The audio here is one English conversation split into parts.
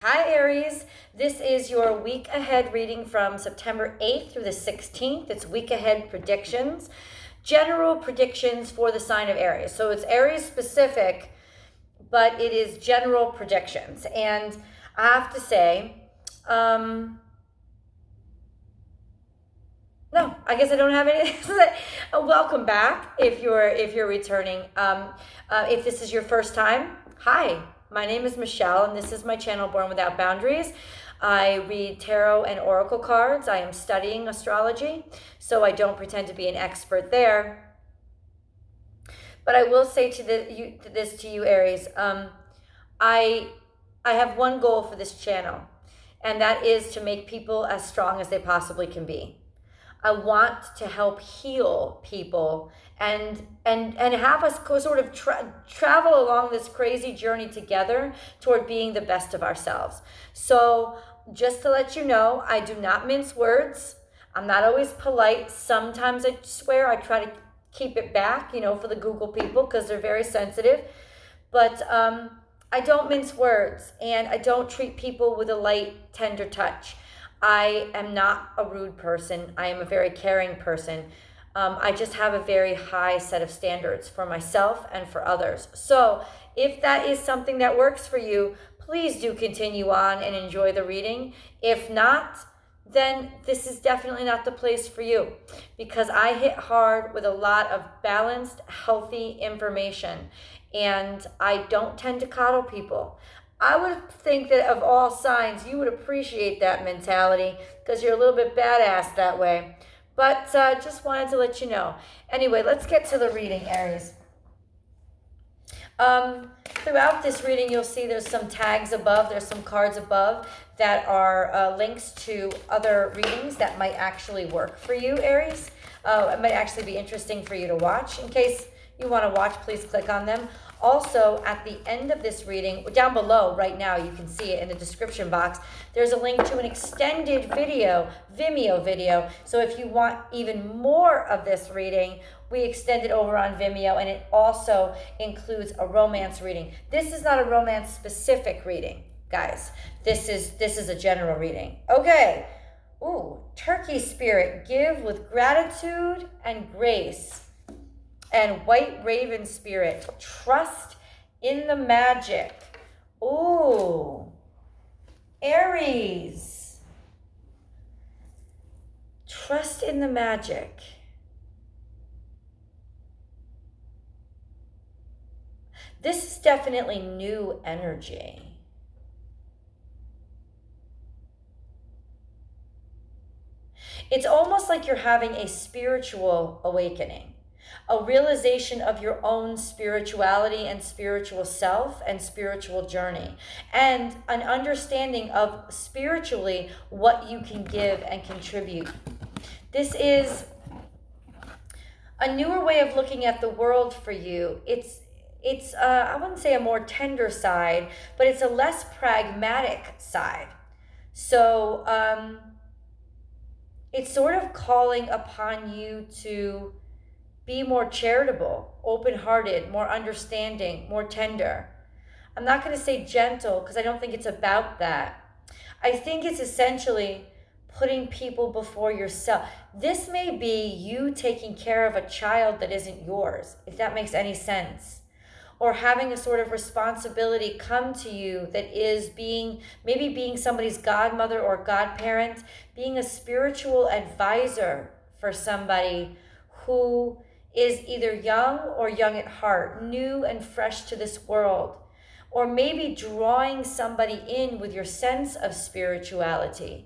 Hi Aries, this is your week ahead reading from September 8th through the 16th. It's week ahead predictions, general predictions for the sign of Aries. So it's Aries specific, but it is general predictions. And I have to say, no, I guess I don't have any. Welcome back if you're returning. If this is your first time, hi. My name is Michelle, and this is my channel, Born Without Boundaries. I read tarot and oracle cards. I am studying astrology, so I don't pretend to be an expert there. But I will say this to you, Aries. I have one goal for this channel, and that is to make people as strong as they possibly can be. I want to help heal people and have us sort of travel along this crazy journey together toward being the best of ourselves. So just to let you know, I do not mince words. I'm not always polite. Sometimes I swear. I try to keep it back, for the Google people because they're very sensitive. But I don't mince words, and I don't treat people with a light, tender touch. I am not a rude person. I am a very caring person. I just have a very high set of standards for myself and for others. So if that is something that works for you, please do continue on and enjoy the reading. If not, then this is definitely not the place for you, because I hit hard with a lot of balanced, healthy information, and I don't tend to coddle people. I would think that of all signs, you would appreciate that mentality because you're a little bit badass that way. But just wanted to let you know. Anyway, let's get to the reading, Aries. Throughout this reading, you'll see there's some tags above. There's some cards above that are links to other readings that might actually work for you, Aries. It might actually be interesting for you to watch. In case you want to watch, please click on them. Also, at the end of this reading, down below right now, you can see it in the description box, there's a link to an extended video, VIMEO video. So if you want even more of this reading, we extend it over on VIMEO, and it also includes a romance reading. This is not a romance specific reading, guys. This is a general reading. Okay. Ooh, Turkey Spirit, give with gratitude and grace. And White Raven Spirit, trust in the magic. Ooh, Aries, trust in the magic. This is definitely new energy. It's almost like you're having a spiritual awakening. A realization of your own spirituality and spiritual self and spiritual journey, and an understanding of spiritually what you can give and contribute. This is a newer way of looking at the world for you. It's I wouldn't say a more tender side, but it's a less pragmatic side. So it's sort of calling upon you to be more charitable, open-hearted, more understanding, more tender. I'm not going to say gentle because I don't think it's about that. I think it's essentially putting people before yourself. This may be you taking care of a child that isn't yours, if that makes any sense. Or having a sort of responsibility come to you that is maybe being somebody's godmother or godparent, being a spiritual advisor for somebody who is either young or young at heart, new and fresh to this world, or maybe drawing somebody in with your sense of spirituality.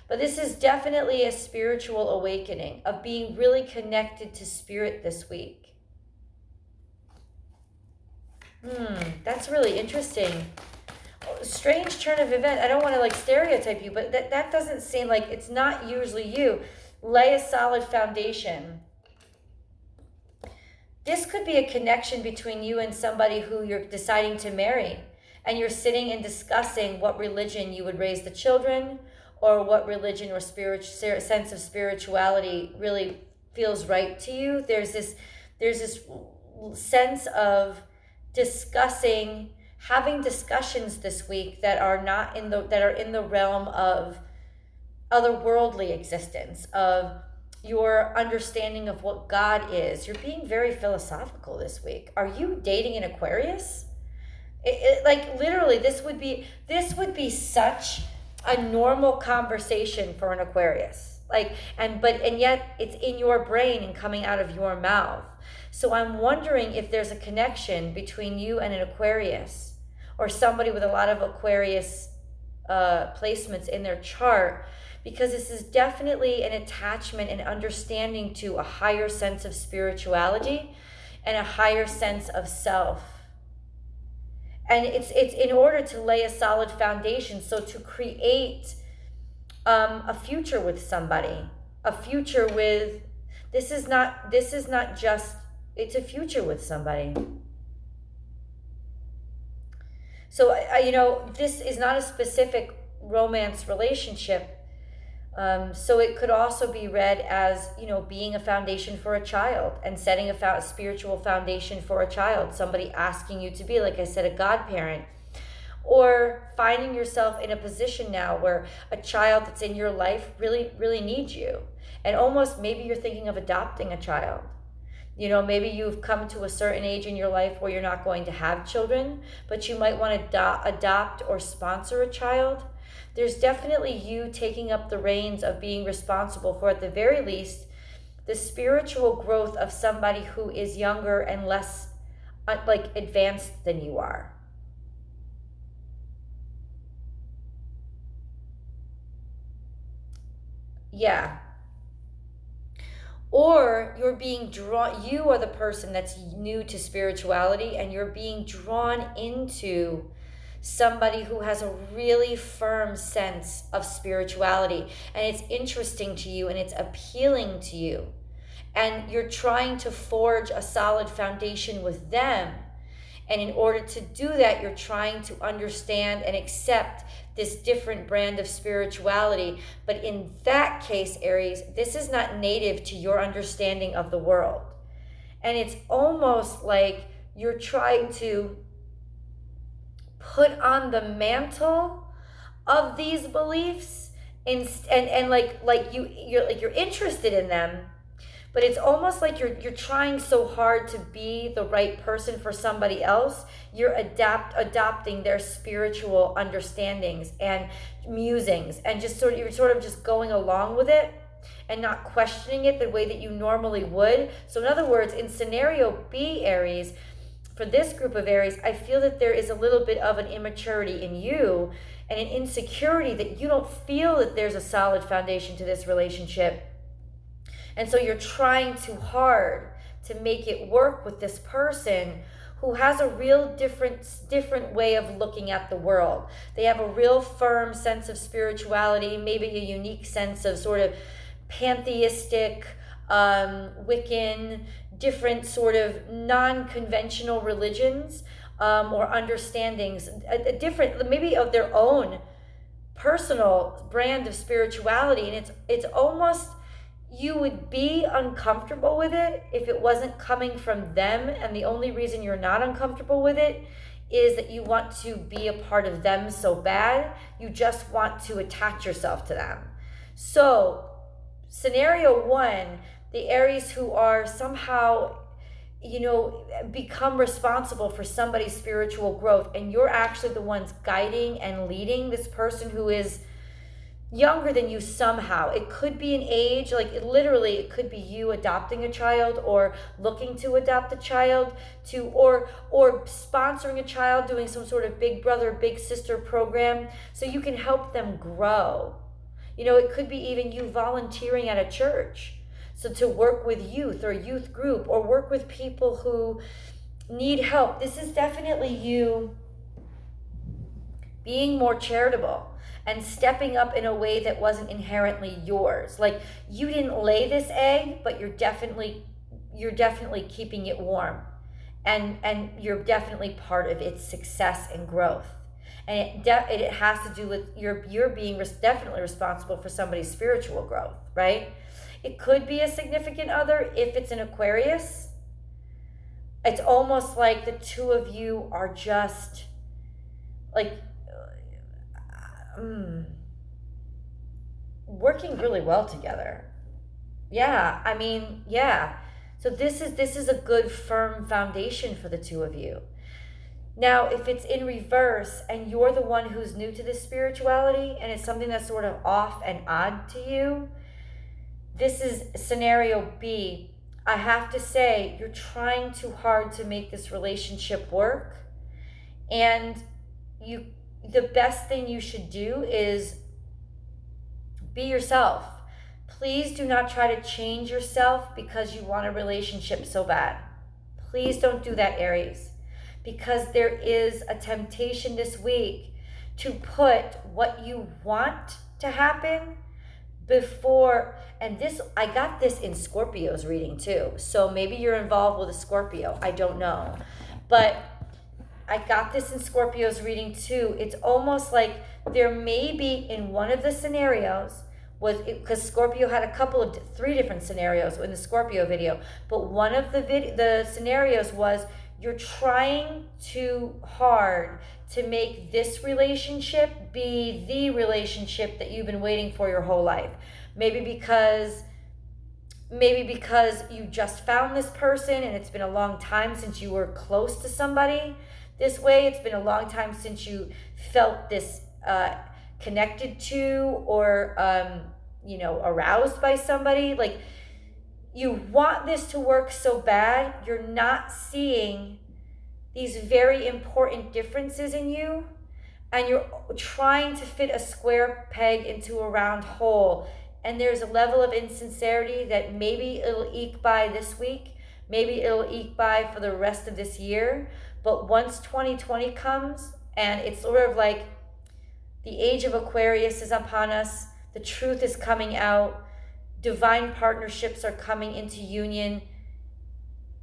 But this is definitely a spiritual awakening of being really connected to spirit this week. That's really interesting. Strange turn of event. I don't want to stereotype you, but that doesn't seem like, it's not usually you. Lay a solid foundation. This could be a connection between you and somebody who you're deciding to marry, and you're sitting and discussing what religion you would raise the children, or what religion or sense of spirituality really feels right to you. There's this sense of discussing having discussions this week that are not in the that are in the realm of otherworldly existence, of your understanding of what God is. You're being very philosophical this week. Are you dating an Aquarius? Like literally, this would be such a normal conversation for an Aquarius. Like, and yet it's in your brain and coming out of your mouth. So I'm wondering if there's a connection between you and an Aquarius, or somebody with a lot of Aquarius placements in their chart, because this is definitely an attachment and understanding to a higher sense of spirituality and a higher sense of self. And it's in order to lay a solid foundation, so to create a future with somebody, a future with, this is not just, it's a future with somebody. So this is not a specific romance relationship. So it could also be read as, being a foundation for a child and setting a spiritual foundation for a child. Somebody asking you to be, like I said, a godparent. Or finding yourself in a position now where a child that's in your life really, really needs you. And almost maybe you're thinking of adopting a child. Maybe you've come to a certain age in your life where you're not going to have children, but you might want to adopt or sponsor a child. There's definitely you taking up the reins of being responsible for, at the very least, the spiritual growth of somebody who is younger and less advanced than you are. Yeah. Or you're being drawn, you are the person that's new to spirituality, and you're being drawn into somebody who has a really firm sense of spirituality, and it's interesting to you and it's appealing to you, and you're trying to forge a solid foundation with them. And in order to do that, you're trying to understand and accept this different brand of spirituality. But in that case, Aries, this is not native to your understanding of the world. And it's almost like you're trying to put on the mantle of these beliefs, and you're interested in them, but it's almost like you're trying so hard to be the right person for somebody else. You're adopting their spiritual understandings and musings, and you're sort of just going along with it and not questioning it the way that you normally would. So in other words, in scenario B, Aries, for this group of Aries, I feel that there is a little bit of an immaturity in you and an insecurity that you don't feel that there's a solid foundation to this relationship. And so you're trying too hard to make it work with this person who has a real different way of looking at the world. They have a real firm sense of spirituality, maybe a unique sense of sort of pantheistic, Wiccan, different sort of non-conventional religions or understandings, a different, maybe of their own personal brand of spirituality. And it's almost, you would be uncomfortable with it if it wasn't coming from them, and the only reason you're not uncomfortable with it is that you want to be a part of them so bad, you just want to attach yourself to them. So scenario one, the Aries who are somehow, become responsible for somebody's spiritual growth, and you're actually the ones guiding and leading this person who is younger than you somehow. It could be an age, it could be you adopting a child or looking to adopt a child, or sponsoring a child, doing some sort of big brother, big sister program so you can help them grow. It could be even you volunteering at a church, so to work with youth or youth group, or work with people who need help. This is definitely you being more charitable and stepping up in a way that wasn't inherently yours. Like, you didn't lay this egg, but you're definitely keeping it warm, and you're definitely part of its success and growth. And it has to do with you're being definitely responsible for somebody's spiritual growth, right? It could be a significant other if it's an Aquarius. It's almost like the two of you are just like working really well together. Yeah, I mean, yeah. So this is a good firm foundation for the two of you. Now, if it's in reverse and you're the one who's new to this spirituality and it's something that's sort of off and odd to you, this is scenario B. I have to say, you're trying too hard to make this relationship work. And the best thing you should do is be yourself. Please do not try to change yourself because you want a relationship so bad. Please don't do that, Aries. Because there is a temptation this week to put what you want to happen before, and this, I got this in Scorpio's reading too. So maybe you're involved with a Scorpio, I don't know. But I got this in Scorpio's reading too. It's almost like there may be in one of the scenarios, was because Scorpio had three different scenarios in the Scorpio video, but one of the scenarios was you're trying too hard to make this relationship be the relationship that you've been waiting for your whole life. Maybe because you just found this person and it's been a long time since you were close to somebody this way. It's been a long time since you felt this connected to or aroused by somebody. Like, you want this to work so bad, you're not seeing these very important differences in you, and you're trying to fit a square peg into a round hole. And there's a level of insincerity that maybe it'll eke by this week, maybe it'll eke by for the rest of this year. But once 2020 comes and it's sort of like the age of Aquarius is upon us, the truth is coming out, divine partnerships are coming into union,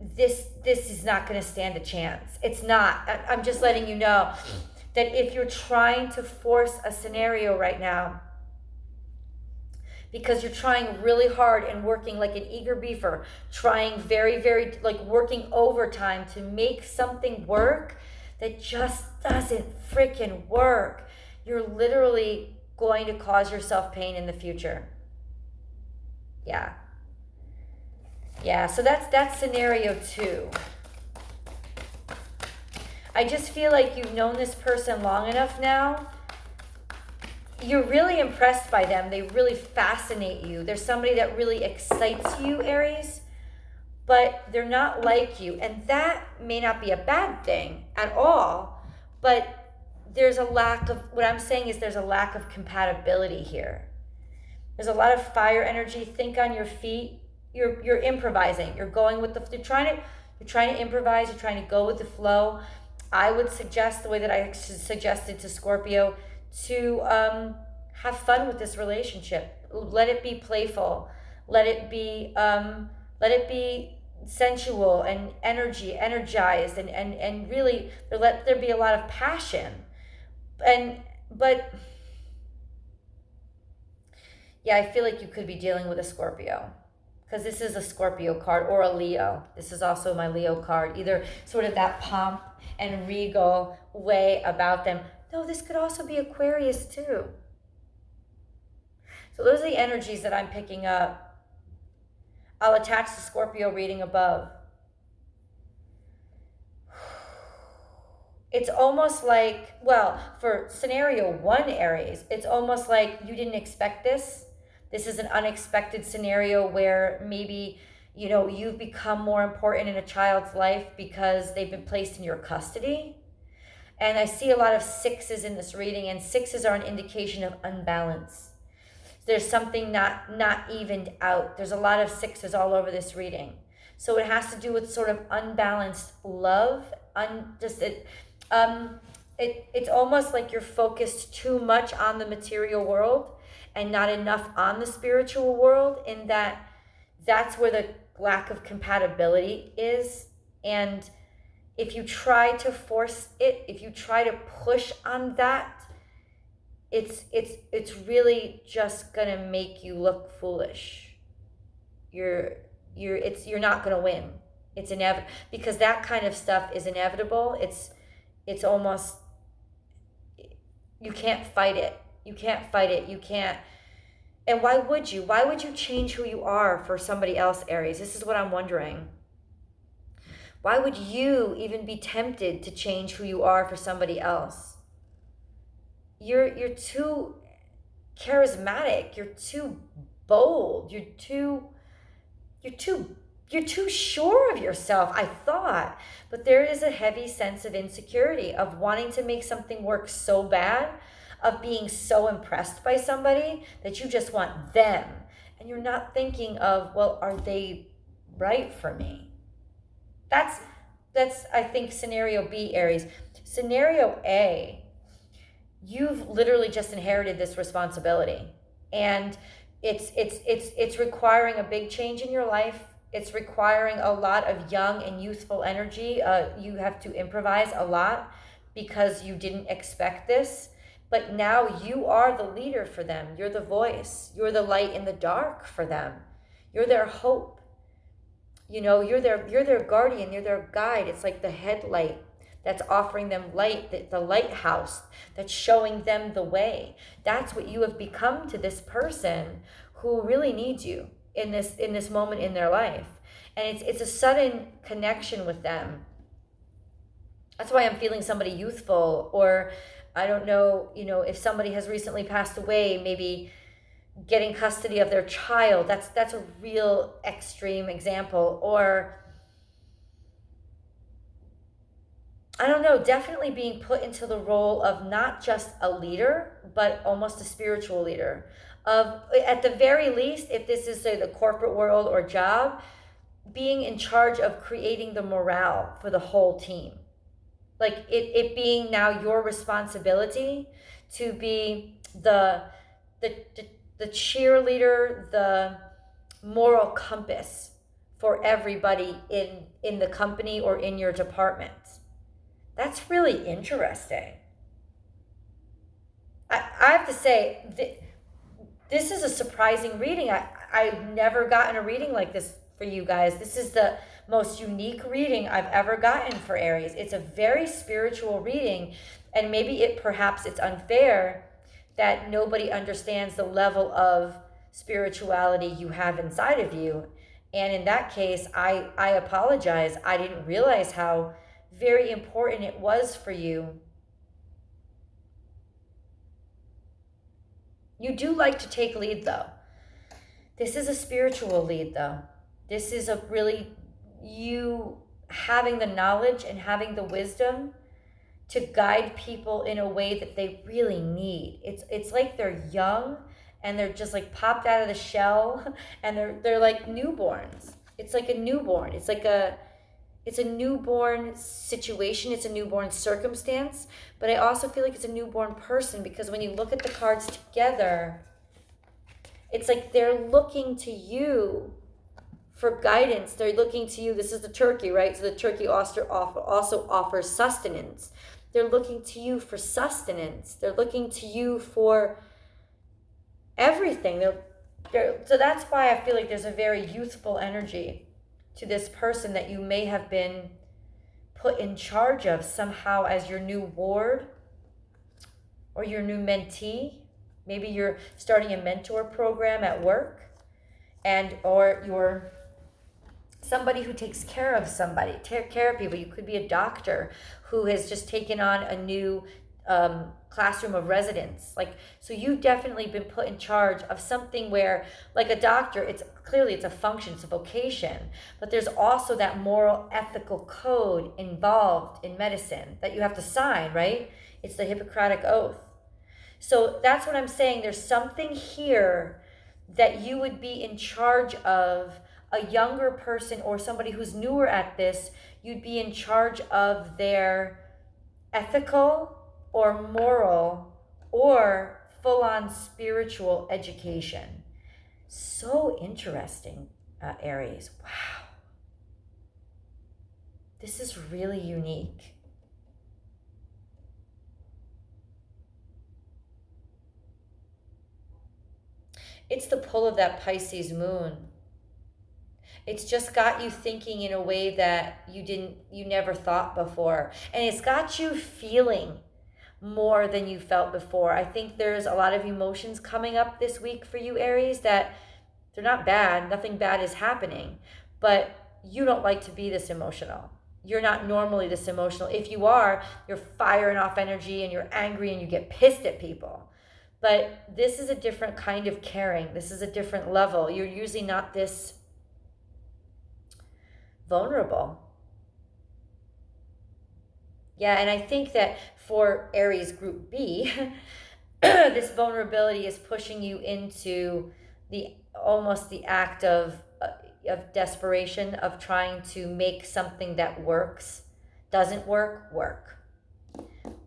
this is not going to stand a chance. It's not. I'm just letting you know that if you're trying to force a scenario right now because you're trying really hard and working like an eager beaver, trying very, very, like working overtime to make something work that just doesn't freaking work, you're literally going to cause yourself pain in the future. Yeah, so that's scenario 2. I just feel like you've known this person long enough now. You're really impressed by them. They really fascinate you. There's somebody that really excites you, Aries, but they're not like you. And that may not be a bad thing at all, but there's a lack of, what I'm saying is there's a lack of compatibility here. There's a lot of fire energy. Think on your feet. You're improvising. You're going with you're trying to improvise. You're trying to go with the flow. I would suggest the way that I suggested to Scorpio to have fun with this relationship. Let it be playful. Let it be sensual and energized, and really let there be a lot of passion. But yeah, I feel like you could be dealing with a Scorpio, because this is a Scorpio card, or a Leo. This is also my Leo card. Either sort of that pomp and regal way about them. No, this could also be Aquarius too. So those are the energies that I'm picking up. I'll attach the Scorpio reading above. It's almost like, well, for scenario 1, Aries, it's almost like you didn't expect this. This is an unexpected scenario where maybe, you've become more important in a child's life because they've been placed in your custody. And I see a lot of 6s in this reading, and 6s are an indication of unbalance. There's something not evened out. There's a lot of 6s all over this reading. So it has to do with sort of unbalanced love. It's almost like you're focused too much on the material world and not enough on the spiritual world, in that's where the lack of compatibility is. And if you try to force it, if you try to push on that, it's really just gonna make you look foolish. You're not gonna win. It's inevitable, because that kind of stuff is inevitable. It's almost, You can't fight it. You can't fight it. You can't. And why would you? Why would you change who you are for somebody else, Aries? This is what I'm wondering. Why would you even be tempted to change who you are for somebody else? You're too charismatic. You're too bold. You're too sure of yourself, I thought. But there is a heavy sense of insecurity, of wanting to make something work so bad, of being so impressed by somebody that you just want them. And you're not thinking of, well, are they right for me? That's I think scenario B, Aries. Scenario A, you've literally just inherited this responsibility, and it's requiring a big change in your life. It's requiring a lot of young and youthful energy. You have to improvise a lot because you didn't expect this. But now you are the leader for them. You're the voice. You're the light in the dark for them. You're their hope. You know, you're their guardian. You're their guide. It's like the headlight that's offering them light, the lighthouse that's showing them the way. That's what you have become to this person who really needs you in this moment in their life. And it's a sudden connection with them. That's why I'm feeling somebody youthful, or I don't know, if somebody has recently passed away, maybe getting custody of their child. That's a real extreme example. Or I don't know, definitely being put into the role of not just a leader, but almost a spiritual leader. Of, at the very least, if this is, say, the corporate world or job, being in charge of creating the morale for the whole team. Like it being now your responsibility to be the cheerleader, the moral compass for everybody in the company or in your department. That's really interesting. I have to say, this is a surprising reading. I've never gotten a reading like this for you guys. This is the most unique reading I've ever gotten for Aries. It's a very spiritual reading, and maybe perhaps it's unfair that nobody understands the level of spirituality you have inside of you. And in that case, I apologize. I didn't realize how very important it was for you. You do like to take lead, though. This is a spiritual lead, though. This is a really you having the knowledge and having the wisdom to guide people in a way that they really need. It's like they're young and they're just like popped out of the shell, and they're like newborns. It's like a newborn. It's a newborn situation. It's a newborn circumstance, but I also feel like it's a newborn person, because when you look at the cards together, it's like they're looking to you for guidance. They're looking to you. This is the turkey, right? So the turkey also offers sustenance. They're looking to you for sustenance. They're looking to you for everything. So that's why I feel like there's a very youthful energy to this person that you may have been put in charge of somehow as your new ward or your new mentee. Maybe you're starting a mentor program at work, or you're somebody who takes care of somebody, take care of people. You could be a doctor who has just taken on a new classroom of residents. So you've definitely been put in charge of something where, like a doctor, it's a function, it's a vocation, but there's also that moral, ethical code involved in medicine that you have to sign, right? It's the Hippocratic Oath. So that's what I'm saying. There's something here that you would be in charge of. A younger person or somebody who's newer at this, you'd be in charge of their ethical or moral or full-on spiritual education. So interesting, Aries. Wow. This is really unique. It's the pull of that Pisces moon. It's just got you thinking in a way that you never thought before. And it's got you feeling more than you felt before. I think there's a lot of emotions coming up this week for you, Aries, that they're not bad. Nothing bad is happening. But you don't like to be this emotional. You're not normally this emotional. If you are, you're firing off energy and you're angry and you get pissed at people. But this is a different kind of caring. This is a different level. You're usually not this vulnerable. Yeah, and I think that for Aries Group B, this vulnerability is pushing you into the almost the act of desperation, of trying to make something that doesn't work.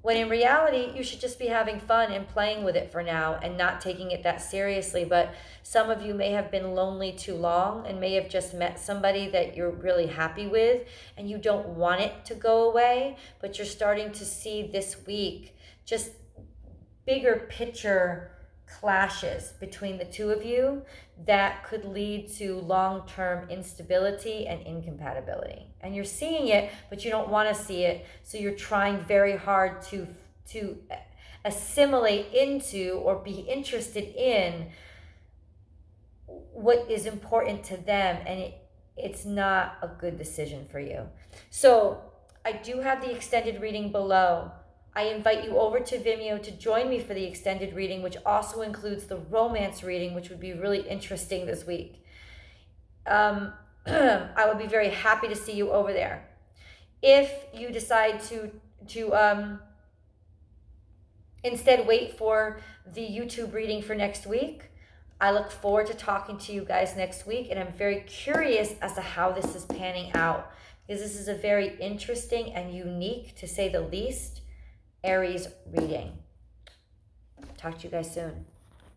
When in reality, you should just be having fun and playing with it for now and not taking it that seriously. But some of you may have been lonely too long and may have just met somebody that you're really happy with and you don't want it to go away, but you're starting to see this week just bigger picture clashes between the two of you that could lead to long-term instability and incompatibility. And you're seeing it, but you don't want to see it, so you're trying very hard to assimilate into or be interested in what is important to them, and it's not a good decision for you. So I do have the extended reading below. I invite you over to Vimeo to join me for the extended reading, which also includes the romance reading, which would be really interesting this week. I would be very happy to see you over there. If you decide to instead wait for the YouTube reading for next week, I look forward to talking to you guys next week, and I'm very curious as to how this is panning out, because this is a very interesting and unique, to say the least, Aries reading. Talk to you guys soon.